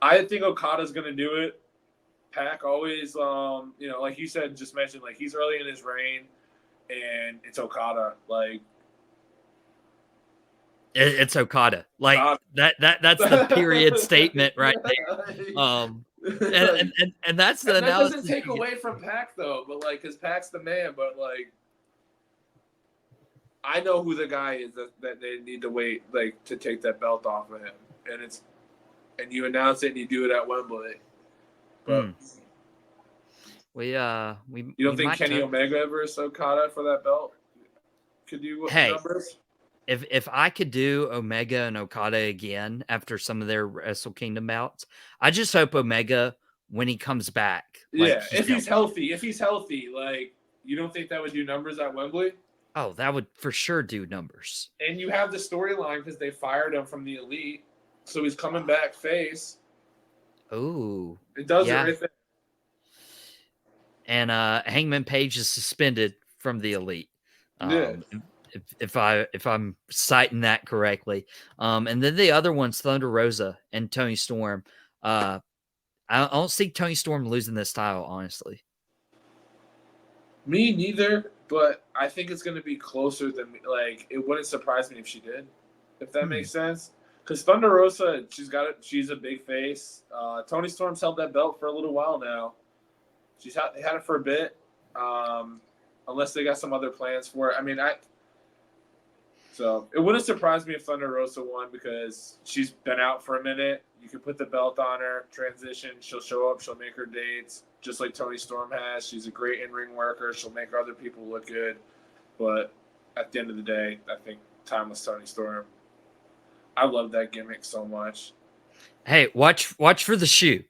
I think Okada's gonna do it. Pac always, like you said, just mentioned, like he's early in his reign, and it's Okada. Like, it's Okada. Like that's the period statement right there. And that's the analysis. That doesn't take away from Pac though, but like, because Pac's the man. But like, I know who the guy is that they need to wait like to take that belt off of him, and you announce it and you do it at Wembley. But you don't think Kenny Omega versus Okada for that belt could do numbers? If I could do Omega and Okada again after some of their Wrestle Kingdom bouts, I just hope Omega, when he comes back, if he's healthy, like you don't think that would do numbers at Wembley? Oh, that would for sure do numbers. And you have the storyline because they fired him from the Elite, so he's coming back face. Oh, it does everything. And Hangman Page is suspended from the Elite. If I'm citing that correctly. And then the other one's Thunder Rosa and Tony Storm. I don't see Tony Storm losing this title, honestly. Me neither, but I think it's going to be closer than like it wouldn't surprise me if she did, if that makes sense. Because Thunder Rosa, she's a big face. Tony Storm's held that belt for a little while now. She's had it for a bit, unless they got some other plans for it. I mean, so it wouldn't surprise me if Thunder Rosa won because she's been out for a minute. You could put the belt on her, transition. She'll show up. She'll make her dates, just like Tony Storm has. She's a great in-ring worker. She'll make other people look good. But at the end of the day, I think timeless Tony Storm. I love that gimmick so much. Hey, watch for the shoe.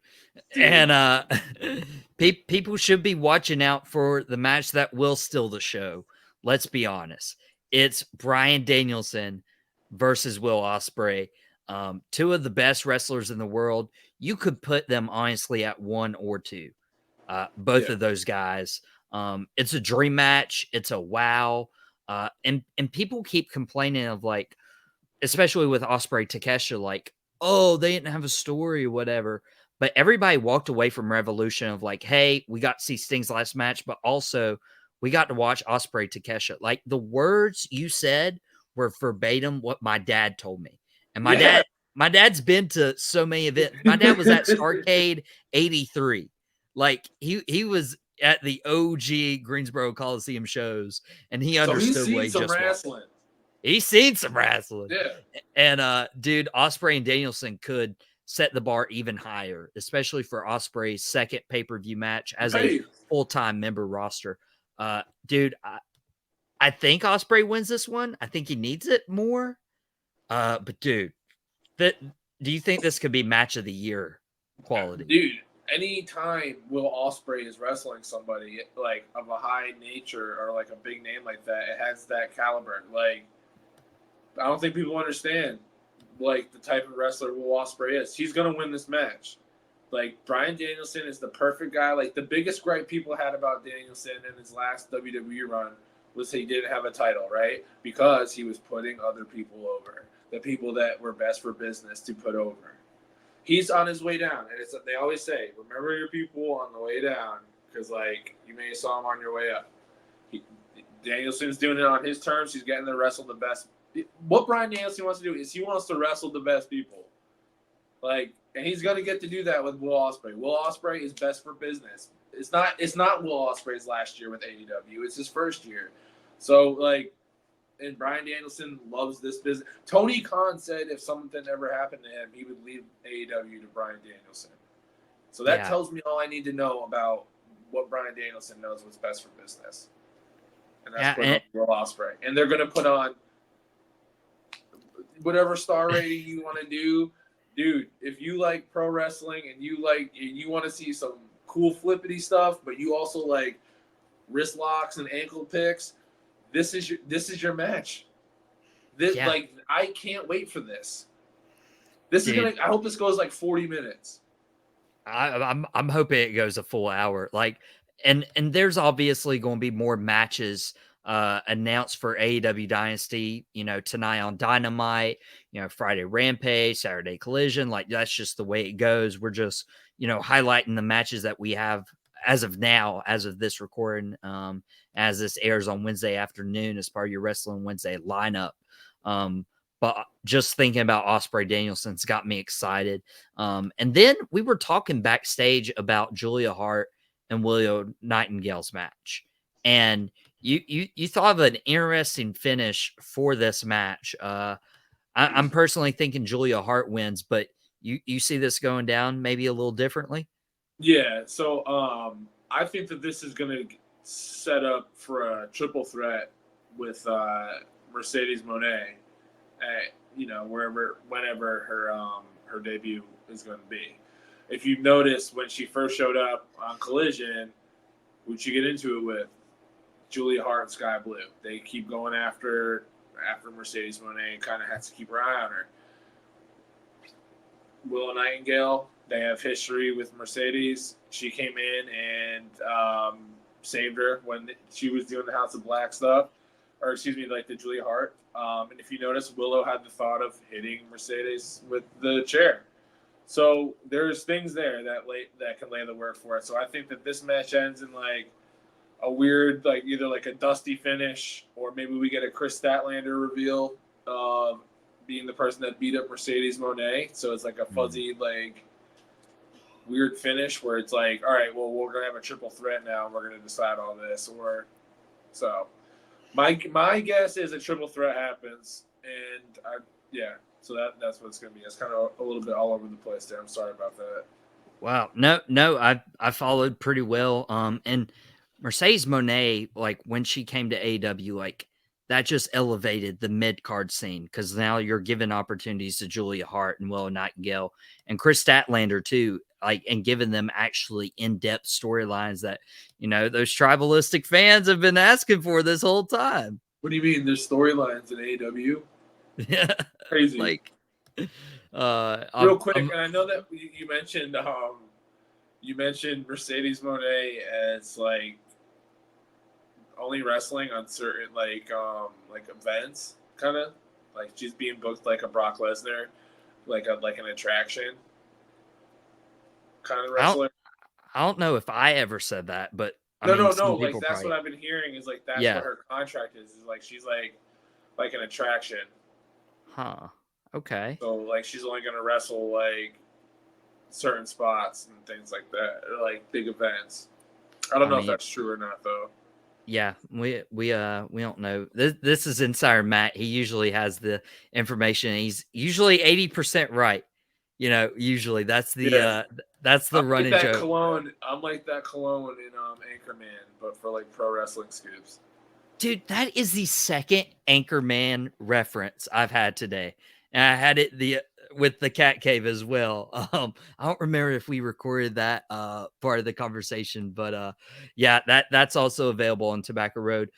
Dude. And people should be watching out for the match that will steal the show. Let's be honest. It's Bryan Danielson versus Will Ospreay. Two of the best wrestlers in the world. You could put them honestly at 1 or 2. Both of those guys. It's a dream match. It's a wow. And people keep complaining of like, especially with Ospreay Takeshita, like, oh, they didn't have a story or whatever. But everybody walked away from Revolution of like, hey, we got to see Sting's last match, but also we got to watch Ospreay Takeshita. Like the words you said were verbatim what my dad told me. And my dad's been to so many events. My dad was at Starrcade 83. Like he was at the OG Greensboro Coliseum shows, and he understood what he just wrestling. He's seen some wrestling. Yeah. And dude, Ospreay and Danielson could set the bar even higher, especially for Ospreay's second pay-per-view match as a full-time member roster. Dude, I think Ospreay wins this one. I think he needs it more. But dude, do you think this could be match of the year quality? Dude, anytime Will Ospreay is wrestling somebody like of a high nature or like a big name like that, it has that caliber. Like, I don't think people understand like the type of wrestler Will Ospreay is. He's gonna win this match. Like Bryan Danielson is the perfect guy. Like the biggest gripe people had about Danielson in his last WWE run was he didn't have a title, right? Because he was putting other people over, the people that were best for business to put over. He's on his way down, and they always say, remember your people on the way down, because like you may have saw him on your way up. Danielson's doing it on his terms. He's getting to wrestle the best. What Bryan Danielson wants to do is he wants to wrestle the best people. Like, and he's going to get to do that with Will Ospreay. Will Ospreay is best for business. It's not Will Ospreay's last year with AEW. It's his first year. So, like, and Bryan Danielson loves this business. Tony Khan said if something ever happened to him, he would leave AEW to Bryan Danielson. So that Yeah. tells me all I need to know about what Bryan Danielson knows what's best for business. And that's putting on Will Ospreay. And they're going to put on whatever star rating you want to do. Dude, if you like pro wrestling and you want to see some cool flippity stuff, but you also like wrist locks and ankle picks, this is your match. I can't wait for this. This is gonna. I hope this goes like 40 minutes. I'm hoping it goes a full hour. Like, and there's obviously going to be more matches announced for AEW Dynasty. You know, tonight on Dynamite. You know, Friday Rampage, Saturday Collision. Like, that's just the way it goes. We're just highlighting the matches that we have as of now, as of this recording, as this airs on Wednesday afternoon as part of your Wrestling Wednesday lineup. But just thinking about Ospreay Danielson's got me excited. And then we were talking backstage about Julia Hart and Willow Nightingale's match. And you thought of an interesting finish for this match. I'm personally thinking Julia Hart wins, but you see this going down maybe a little differently? Yeah, so I think that this is going to set up for a triple threat with Mercedes Moné. Whenever her debut is going to be. If you notice, when she first showed up on Collision, who'd she get into it with? Julia Hart and Sky Blue. They keep going after Mercedes Moné and kind of has to keep her eye on her. Willow Nightingale, they have history with Mercedes. She came in and saved her when she was doing the House of Black stuff. Or like the Julia Hart. And if you notice, Willow had the thought of hitting Mercedes with the chair. So there's things there that can lay the work for it. So I think that this match ends in like a weird, like either like a dusty finish, or maybe we get a Chris Statlander reveal of being the person that beat up Mercedes Moné. So it's like a fuzzy, like weird finish where it's like, all right, well, we're gonna have a triple threat now, and we're gonna decide all this, or so. My guess is a triple threat happens, and so that's what it's going to be. It's kind of a little bit all over the place there. I'm sorry about that. Wow, no, I followed pretty well. And Mercedes Moné, like when she came to AEW, like that just elevated the mid card scene because now you're giving opportunities to Julia Hart and Willow Nightingale and Chris Statlander too, like and giving them actually in-depth storylines that those tribalistic fans have been asking for this whole time. What do you mean? There's storylines in AEW? Yeah, crazy. Like, real quick, and I know that you mentioned Mercedes Moné as like only wrestling on certain like events, kind of like she's being booked like a Brock Lesnar, like an attraction kind of wrestler. I don't know if I ever said that, but no. Like that's what I've been hearing is like that's what her contract is like she's like an attraction. Huh. Okay. So like she's only gonna wrestle like certain spots and things like that, or like big events. I don't know if that's true or not though. Yeah, we don't know. This is Insider Matt. He usually has the information. He's usually 80% right. Usually that's the running joke. I'm like that Cologne in Anchorman, but for like pro wrestling scoops. Dude, that is the second Anchorman reference I've had today, and I had it with the Cat Cave as well. I don't remember if we recorded that part of the conversation, but yeah, that's also available on Tobacco Road.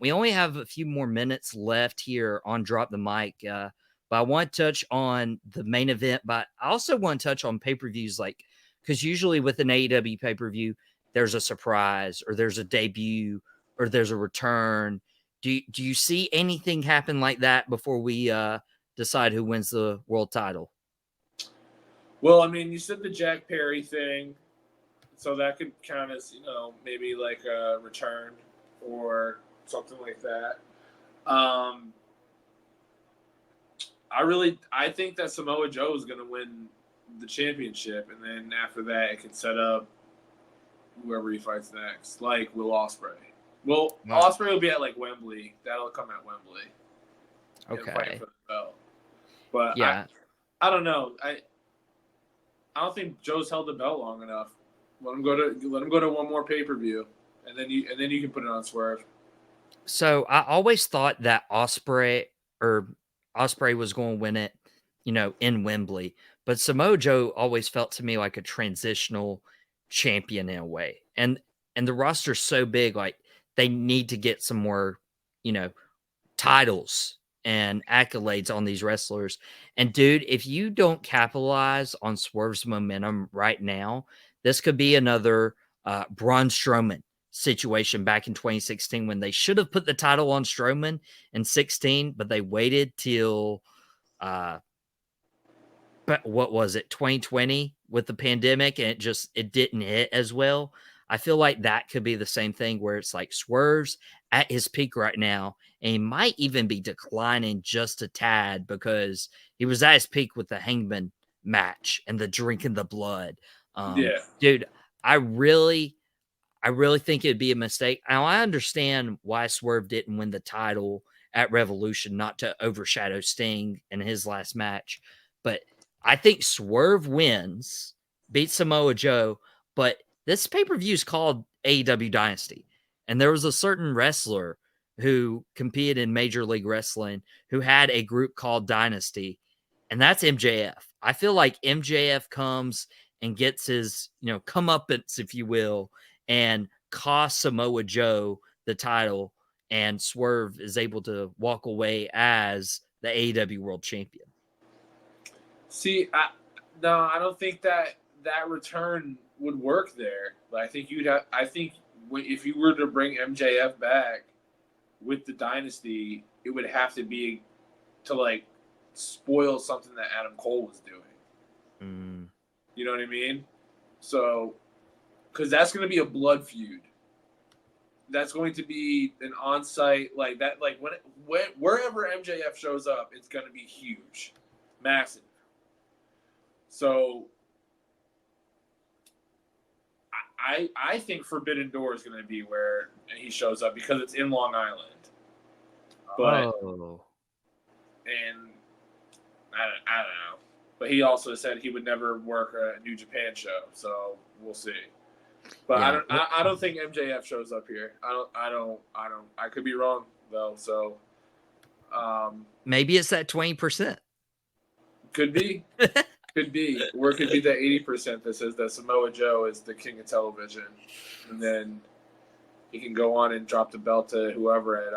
We only have a few more minutes left here on Drop the Mic, but I want to touch on the main event, but I also want to touch on pay-per-views, like because usually with an AEW pay-per-view, there's a surprise or there's a debut or there's a return. Do you see anything happen like that before we decide who wins the world title? Well, I mean, you said the Jack Perry thing, so that could count as maybe like a return or something like that. I think that Samoa Joe is going to win the championship, and then after that, it could set up whoever he fights next, like Will Ospreay. Well, Ospreay will be at like Wembley. That'll come at Wembley. Okay. For the belt. But yeah, I don't know. don't think Joe's held the belt long enough. Let him go to one more pay-per-view, and then you can put it on Swerve. So I always thought that Osprey was going to win it, in Wembley. But Samoa Joe always felt to me like a transitional champion in a way. And the roster's so big, like they need to get some more, titles and accolades on these wrestlers. And dude, if you don't capitalize on Swerve's momentum right now, this could be another Braun Strowman situation back in 2016 when they should have put the title on Strowman in 16, but they waited till but what was it, 2020 with the pandemic, and it didn't hit as well. I feel like that could be the same thing where it's like Swerve's at his peak right now, and he might even be declining just a tad because he was at his peak with the Hangman match and the drinking the blood. Dude, I really think it'd be a mistake. Now, I understand why Swerve didn't win the title at Revolution, not to overshadow Sting in his last match, but I think Swerve wins, beats Samoa Joe, but this pay-per-view is called AEW Dynasty, and there was a certain wrestler who competed in Major League Wrestling who had a group called Dynasty, and that's MJF. I feel like MJF comes and gets his, comeuppance, if you will, and cost Samoa Joe the title, and Swerve is able to walk away as the AEW World Champion. See, I don't think that return would work there. I think if you were to bring MJF back with the Dynasty, it would have to be to spoil something that Adam Cole was doing. Mm. You know what I mean? So, because that's going to be a blood feud. That's going to be an on-site wherever MJF shows up, it's going to be huge, massive. So, I think Forbidden Door is going to be where he shows up because it's in Long Island. But and I don't know. But he also said he would never work a New Japan show, so we'll see. But yeah. I don't think MJF shows up here. I don't. I could be wrong though. So maybe it's that 20%. Could be. Could be. Or it could be the 80% that says that Samoa Joe is the king of television. And then he can go on and drop the belt to whoever at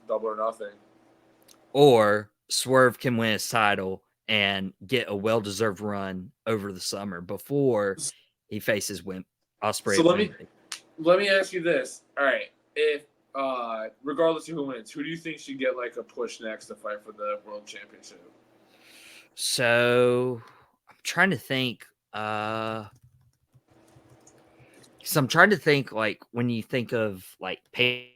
Double or Nothing. Or Swerve can win his title and get a well-deserved run over the summer before he faces Ospreay. So let me ask you this. All right. If regardless of who wins, who do you think should get a push next to fight for the World Championship? So I'm trying to think. So I'm trying to think when you think of pay.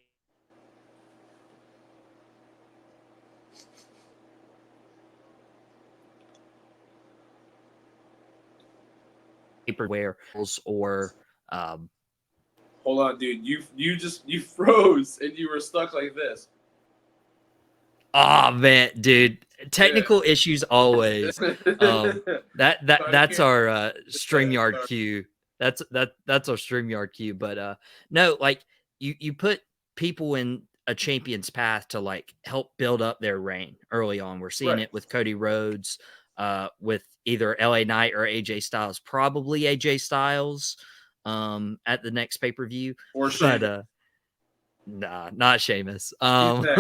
Where or hold on, dude. You froze and you were stuck like this. Oh man, dude. Technical issues always. That's our StreamYard cue. That's our StreamYard cue. But no, you put people in a champion's path to help build up their reign early on. We're seeing it with Cody Rhodes, with either LA Knight or AJ Styles. Probably AJ Styles at the next pay-per-view. Or Sheamus. But nah, not Sheamus.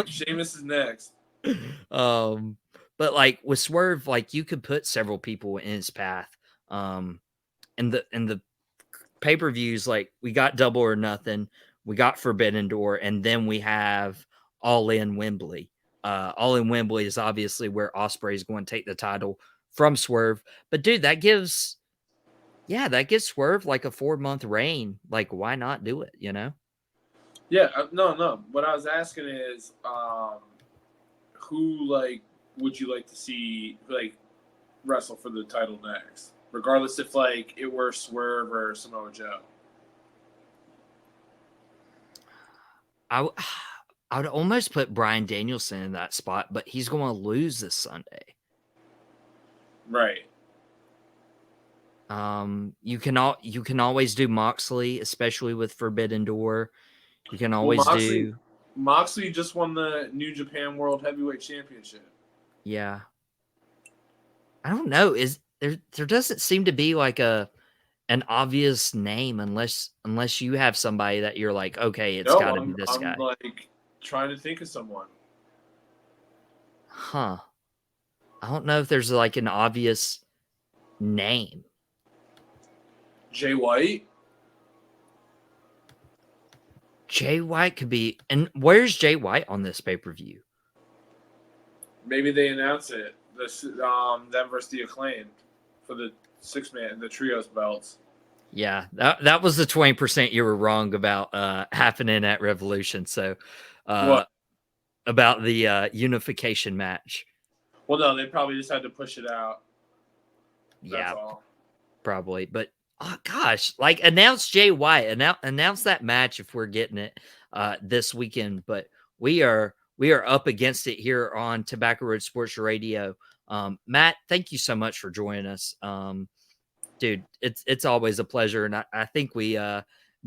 Sheamus is next. But with Swerve, you could put several people in his path. And the pay-per-views, we got Double or Nothing, we got Forbidden Door, and then we have All In Wembley. All In Wembley is obviously where Ospreay is going to take the title from Swerve. But dude, that gives Swerve a 4-month reign. Why not do it? Yeah, no. What I was asking is, who would you like to see wrestle for the title next, regardless if it were Swerve or Samoa Joe? I would almost put Bryan Danielson in that spot, but he's going to lose this Sunday. Right. You can always do Moxley, especially with Forbidden Door. You can Well, always do. Moxley just won the New Japan World Heavyweight Championship. Yeah. I don't know. Is there doesn't seem to be like an obvious name unless you have somebody that you're like, okay, it's No, gotta be this I'm guy. like trying to think of someone. Huh. I don't know if there's like an obvious name. Jay White? Jay White could be. And where's Jay White on this pay-per-view? Maybe they announce it. Them versus the Acclaimed for the the trios belts. Yeah, that was the 20% you were wrong about happening at Revolution. So about the unification match. Well, no, they probably just had to push it out. That's all. Probably. But oh gosh, like announce Jay White, announce that match if we're getting it this weekend. But we are up against it here on Tobacco Road Sports Radio. Matt, thank you so much for joining us. Dude, it's always a pleasure, and I think we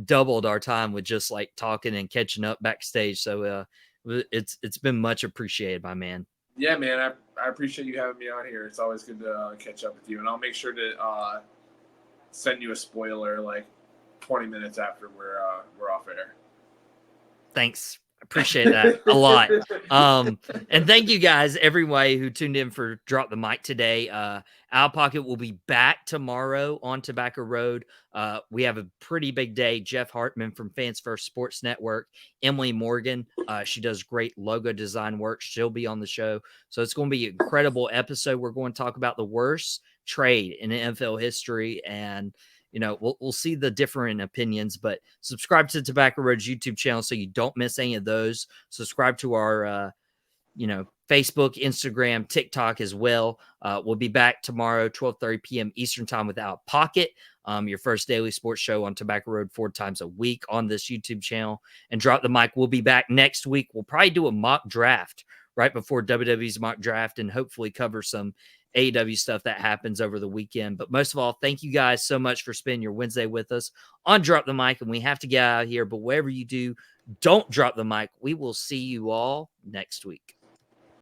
doubled our time with just like talking and catching up backstage. So it's been much appreciated, my man. Yeah, man, I appreciate you having me on here. It's always good to catch up with you, and I'll make sure to send you a spoiler like 20 minutes after we're off air. Thanks. Appreciate that a lot. And thank you guys, everybody who tuned in for Drop the Mic today. Out of Pocket will be back tomorrow on Tobacco Road. We have a pretty big day. Jeff Hartman from Fans First Sports Network, Emily Morgan. She does great logo design work. She'll be on the show. So it's going to be an incredible episode. We're going to talk about the worst trade in NFL history, and we'll see the different opinions, but subscribe to Tobacco Road's YouTube channel so you don't miss any of those. Subscribe to our, Facebook, Instagram, TikTok as well. We'll be back tomorrow, 12:30 p.m. Eastern time with Out of Pocket, your first daily sports show on Tobacco Road 4 times a week on this YouTube channel. And Drop the Mic, we'll be back next week. We'll probably do a mock draft right before WWE's mock draft and hopefully cover some AEW stuff that happens over the weekend. But most of all, thank you guys so much for spending your Wednesday with us on Drop the Mic. And we have to get out of here, but whatever you do, don't drop the mic. We will see you all next week.